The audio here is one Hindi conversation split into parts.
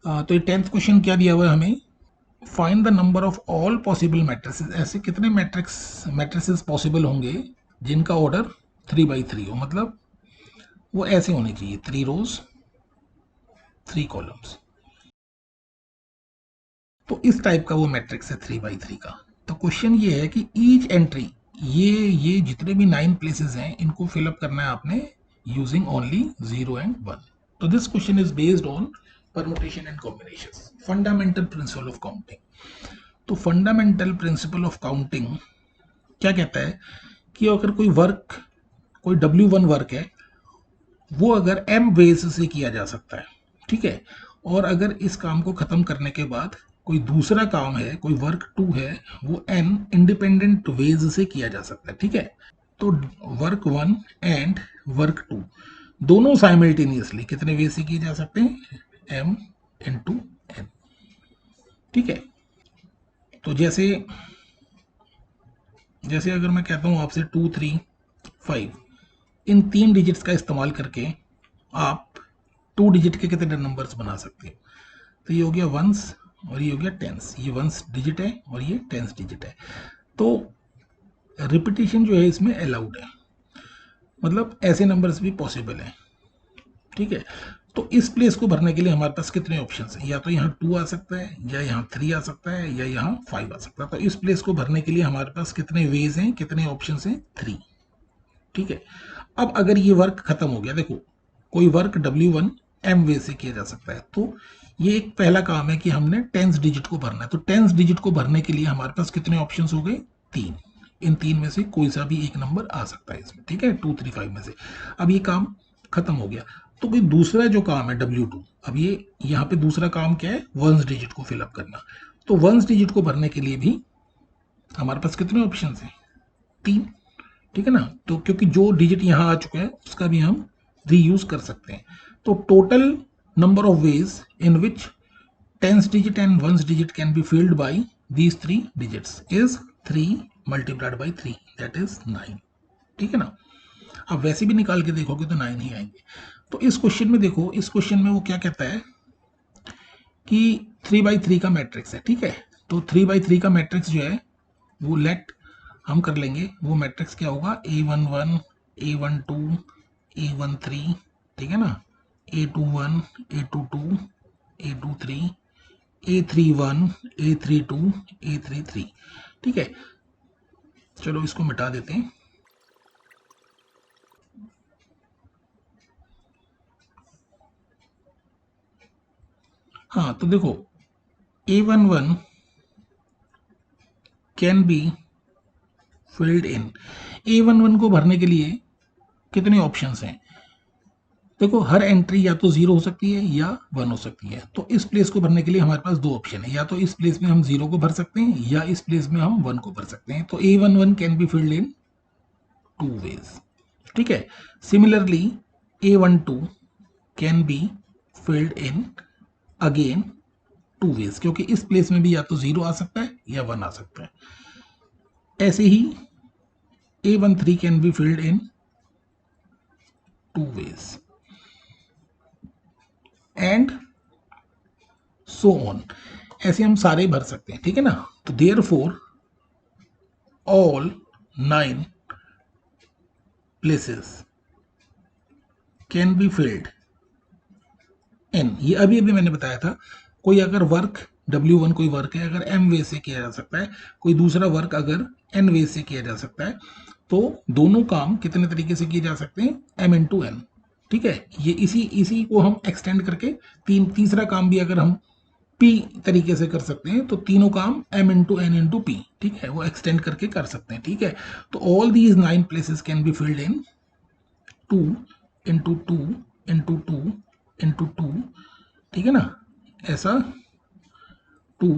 तो ये 10th क्वेश्चन क्या दिया हुआ है हमें, find the number of all possible matrices, ऐसे कितने मैट्रिसेस पॉसिबल होंगे जिनका ऑर्डर 3 by 3 हो, मतलब वो ऐसे होने चाहिए 3 रोज 3 कॉलम्स। तो इस टाइप का वो मैट्रिक्स है 3 by 3 का। तो क्वेश्चन ये है कि ईच एंट्री, ये जितने भी 9 प्लेसेस हैं इनको फिलअप करना है आपने यूजिंग ओनली 0 and 1। तो this question is based on permutation and combination, fundamental principle of counting. तो फंडामेंटल प्रिंसिपल ऑफ काउंटिंग क्या कहता है कि अगर कोई W1 वर्क है, वो अगर m वेज से किया जा सकता है, ठीक है, और अगर इस काम को खत्म करने के बाद कोई दूसरा काम है, कोई वर्क 2 है, वो n इंडिपेंडेंट वेज से किया जा सकता है, ठीक है। तो वर्क 1 एंड वर्क 2 दोनों साइमल्टेनियसली कितने वे से किए जा सकते हैं, m इंटू n, ठीक है। तो जैसे जैसे अगर मैं कहता हूं आपसे 2 3 5, इन 3 डिजिट्स का इस्तेमाल करके आप 2 डिजिट के कितने नंबर्स बना सकते हो। तो ये हो गया वंस और ये हो गया टेंस, ये वंस डिजिट है और ये टेंस डिजिट है। तो रिपीटिशन जो है इसमें अलाउड है, मतलब ऐसे नंबर्स भी पॉसिबल हैं, ठीक है। तो इस प्लेस को भरने के लिए हमारे पास कितने ऑप्शन हैं, या तो यहाँ 2 आ सकता है, या यहाँ 3 आ सकता है, या यहाँ 5 आ सकता है। तो इस प्लेस को भरने के लिए हमारे पास कितने वेज हैं, कितने ऑप्शन हैं, 3, ठीक है। अब अगर ये वर्क खत्म हो गया, देखो कोई वर्क W1 M वे से किया जा सकता है, तो ये एक पहला काम है कि हमने टेंस डिजिट को भरना है। तो टेंस डिजिट को भरने के लिए हमारे पास कितने ऑप्शंस हो गए, 3। इन 3 में से कोई सा भी एक नंबर आ सकता है इसमें, ठीक है, 2 3 5 में से। अब ये काम खत्म हो गया, तो कोई दूसरा जो काम है W2, अब ये यहाँ पे दूसरा काम क्या है, वंस डिजिट को फिलअप करना। तो वंस डिजिट को भरने के लिए भी हमारे पास कितने ऑप्शन हैं, 3, ठीक है ना। तो क्योंकि जो डिजिट यहाँ आ चुका है उसका भी हम रीयूज कर सकते हैं। तो total number of ways in which tens digit and ones digit can be filled by these 3 digits is 3 multiplied by 3, that is 9, ठीक है ना। अब वैसे भी निकाल के देखोगे तो 9 ही आएंगे। तो इस क्वेश्चन में देखो, इस क्वेश्चन में वो क्या कहता है कि 3 by 3 का मैट्रिक्स है, ठीक है। तो 3 by 3 का मैट्रिक्स जो है वो लेट हम कर लेंगे, वो मैट्रिक्स क्या होगा, A11 A12 A13, ठीक है ना, A21 A22 A23 A31 A32 A33, ठीक है। चलो इसको मिटा देते हैं। हाँ तो देखो A11 can be filled in, A11 को भरने के लिए कितने ऑप्शंस हैं, देखो हर एंट्री या तो 0 हो सकती है या 1 हो सकती है। तो इस प्लेस को भरने के लिए हमारे पास 2 ऑप्शन है, या तो इस प्लेस में हम 0 को भर सकते हैं या इस प्लेस में हम 1 को भर सकते हैं। तो A11 can be filled in 2 ways, ठीक है। Similarly A12 can be filled in again 2 ways, क्योंकि इस प्लेस में भी या तो 0 आ सकता है या 1 आ सकता है। ऐसे ही A13 can be filled in 2 ways and so on, ऐसे हम सारे भर सकते हैं, ठीक है ना। तो therefore all 9 places can be filled इन, ये अभी अभी मैंने बताया था, कोई अगर वर्क W1 कोई वर्क है अगर M वे से किया जा सकता है, कोई दूसरा वर्क अगर N वे से किया जा सकता है, तो दोनों काम कितने तरीके से किए जा सकते हैं, M इंटू N, ठीक है। ये इसी को हम एक्सटेंड करके तीसरा काम भी अगर हम P तरीके से कर सकते हैं, तो तीनों काम M into N into P, ठीक है, वो एक्सटेंड करके कर सकते हैं, ठीक है। तो all these 9 places can be filled in 2 into 2 into 2 into 2, ठीक है ना, ऐसा 2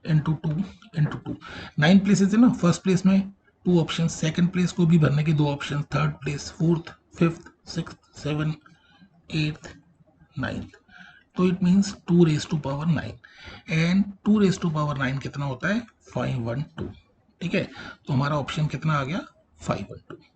इंटू 2 इंटू 2, 9 प्लेसेस है ना। फर्स्ट प्लेस में 2 ऑप्शन, सेकंड प्लेस को भी भरने के 2 option, third place, fourth, fifth, six, seven, eighth, ninth. तो it means 2 raise to power 9, and 2 raise to power 9 कितना होता है, 512, ठीक है। तो हमारा ऑप्शन कितना आ गया, 512।